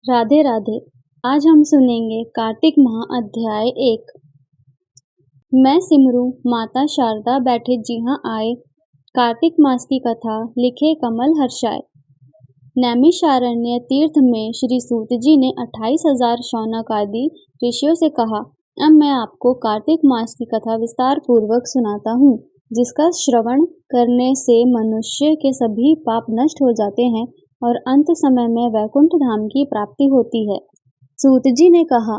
राधे राधे। आज हम सुनेंगे कार्तिक माह अध्याय 1। मैं सिमरू माता शारदा बैठे जी हाँ आए, कार्तिक मास की कथा लिखे कमल हर्षाए। नैमिषारण्य तीर्थ में श्री सूत जी ने 28,000 शौनक आदि ऋषियों से कहा, अब मैं आपको कार्तिक मास की कथा विस्तार पूर्वक सुनाता हूँ, जिसका श्रवण करने से मनुष्य के सभी पाप नष्ट हो जाते हैं और अंत समय में वैकुंठ धाम की प्राप्ति होती है। सूत जी ने कहा,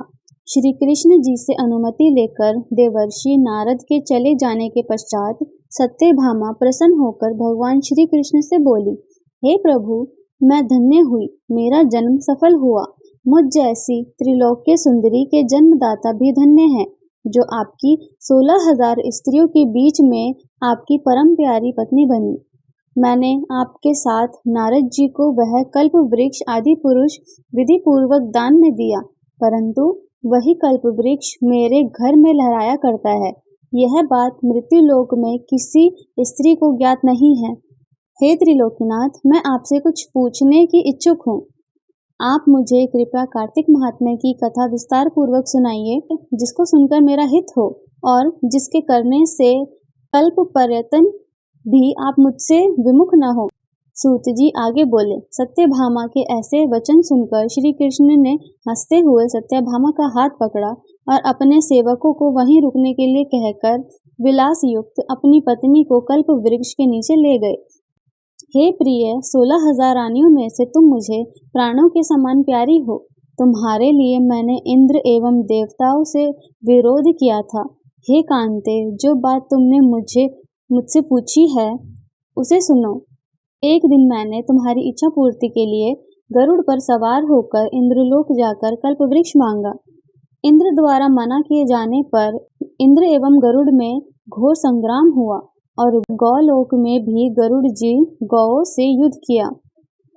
श्री कृष्ण जी से अनुमति लेकर देवर्षि नारद के चले जाने के पश्चात सत्यभामा प्रसन्न होकर भगवान श्री कृष्ण से बोली, हे प्रभु, मैं धन्य हुई, मेरा जन्म सफल हुआ। मुझ जैसी त्रिलोक्य सुंदरी के जन्मदाता भी धन्य है, जो आपकी 16,000 स्त्रियों के बीच में आपकी परम प्यारी पत्नी बनी। मैंने आपके साथ नारद जी को वह कल्प वृक्ष आदि पुरुष विधि पूर्वक दान में दिया, परंतु वही कल्प वृक्ष मेरे घर में लहराया करता है। यह बात मृत्यु लोक में किसी स्त्री को ज्ञात नहीं है। हे त्रिलोकीनाथ, मैं आपसे कुछ पूछने की इच्छुक हूँ। आप मुझे कृपया कार्तिक महात्म्य की कथा विस्तार पूर्वक सुनाइए, जिसको सुनकर मेरा हित हो और जिसके करने से कल्प पर्यटन भी आप मुझसे विमुख न हो। सूत जी आगे बोले, सत्यभामा के ऐसे वचन सुनकर श्री कृष्ण ने हंसते हुए सत्यभामा का हाथ पकड़ा और अपने सेवकों को वहीं रुकने के लिए कहकर विलास युक्त अपनी पत्नी को कल्प वृक्ष के नीचे ले गए। हे प्रिय, 16,000 रानियों में से तुम मुझे प्राणों के समान प्यारी हो। तुम्हारे लिए मैंने इंद्र एवं देवताओं से विरोध किया था। हे कांते, जो बात तुमने मुझसे पूछी है उसे सुनो। एक दिन मैंने तुम्हारी इच्छा पूर्ति के लिए गरुड़ पर सवार होकर इंद्रलोक जाकर कल्प वृक्ष मांगा। इंद्र द्वारा मना किए जाने पर इंद्र एवं गरुड़ में घोर संग्राम हुआ और गौलोक में भी गरुड़ जी गौओं से युद्ध किया।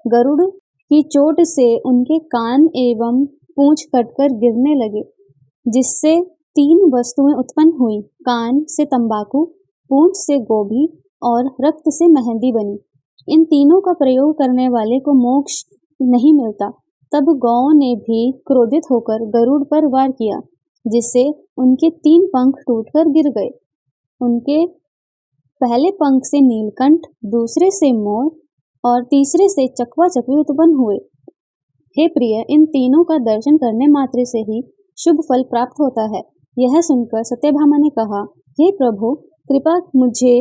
गरुड़ की चोट से उनके कान एवं पूंछ कटकर गिरने लगे, जिससे 3 वस्तुएं उत्पन्न हुई। कान से तंबाकू, पूंछ से गोभी और रक्त से मेहंदी बनी। इन तीनों का प्रयोग करने वाले को मोक्ष नहीं मिलता। तब गौओं ने भी क्रोधित होकर गरुड़ पर वार किया, जिससे उनके 3 पंख टूटकर गिर गए। उनके पहले पंख से नीलकंठ, दूसरे से मोर और तीसरे से चकवा चकवी उत्पन्न हुए। हे प्रिय, इन तीनों का दर्शन करने मात्र से ही शुभ फल प्राप्त होता है। यह सुनकर सत्यभामा ने कहा, हे प्रभु, कृपा मुझे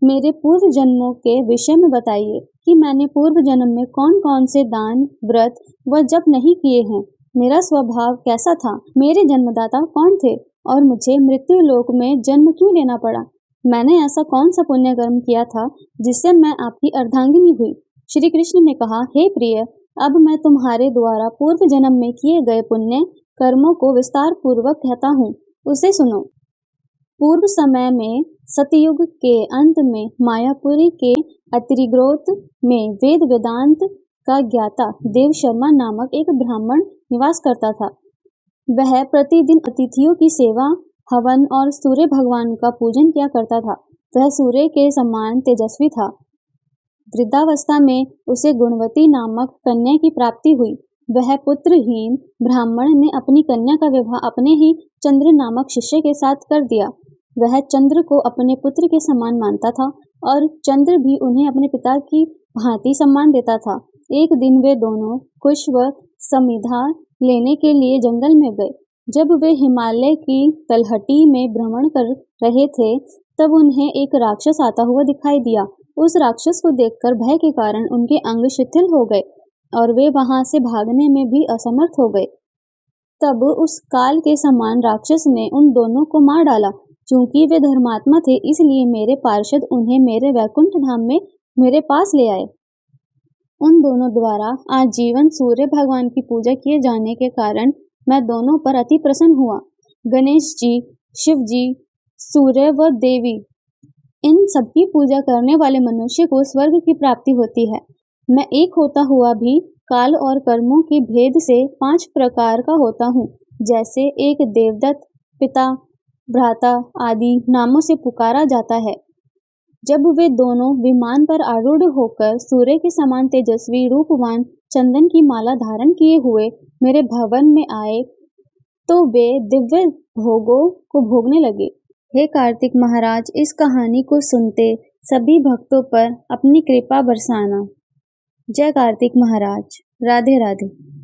मेरे पूर्व जन्मों के विषय में बताइए कि मैंने पूर्व जन्म में कौन कौन से दान, व्रत व जप नहीं किए हैं। मेरा स्वभाव कैसा था, मेरे जन्मदाता कौन थे और मुझे मृत्यु लोक में जन्म क्यों लेना पड़ा। मैंने ऐसा कौन सा पुण्य कर्म किया था जिससे मैं आपकी अर्धांगिनी हुई। श्री कृष्ण ने कहा, हे प्रिय, अब मैं तुम्हारे द्वारा पूर्व जन्म में किए गए पुण्य कर्मों को विस्तार पूर्वक कहता हूँ, उसे सुनो। पूर्व समय में सतयुग के अंत में मायापुरी के अत्रिग्रोत में वेद वेदांत का ज्ञाता देव शर्मा नामक एक ब्राह्मण निवास करता था। वह प्रतिदिन अतिथियों की सेवा, हवन और सूर्य भगवान का पूजन किया करता था। वह सूर्य के समान तेजस्वी था। वृद्धावस्था में उसे गुणवती नामक कन्या की प्राप्ति हुई। वह पुत्रहीन ब्राह्मण ने अपनी कन्या का विवाह अपने ही चंद्र नामक शिष्य के साथ कर दिया। वह चंद्र को अपने पुत्र के समान मानता था और चंद्र भी उन्हें अपने पिता की भांति सम्मान देता था। एक दिन वे दोनों कुश व समिधा लेने के लिए जंगल में गए। जब वे हिमालय की तलहटी में भ्रमण कर रहे थे, तब उन्हें एक राक्षस आता हुआ दिखाई दिया। उस राक्षस को देखकर भय के कारण उनके अंग शिथिल हो गए और वे वहां से भागने में भी असमर्थ हो गए। तब उस काल के समान राक्षस ने उन दोनों को मार डाला। चूंकि वे धर्मात्मा थे, इसलिए मेरे पार्षद उन्हें मेरे वैकुंठ धाम में मेरे पास ले आए। उन दोनों द्वारा आजीवन सूर्य भगवान की पूजा किए जाने के कारण मैं दोनों पर अति प्रसन्न हुआ। गणेश जी, शिव जी, सूर्य व देवी, इन सबकी पूजा करने वाले मनुष्य को स्वर्ग की प्राप्ति होती है। मैं एक होता हुआ भी काल और कर्मों के भेद से 5 प्रकार का होता हूँ। जैसे एक देवदत्त, पिता, भ्राता आदि नामों से पुकारा जाता है। जब वे दोनों विमान पर आरूढ़ होकर सूर्य के समान तेजस्वी, रूपवान, चंदन की माला धारण किए हुए मेरे भवन में आए तो वे दिव्य भोगों को भोगने लगे। हे कार्तिक महाराज, इस कहानी को सुनते सभी भक्तों पर अपनी कृपा बरसाना। जय कार्तिक महाराज। राधे राधे।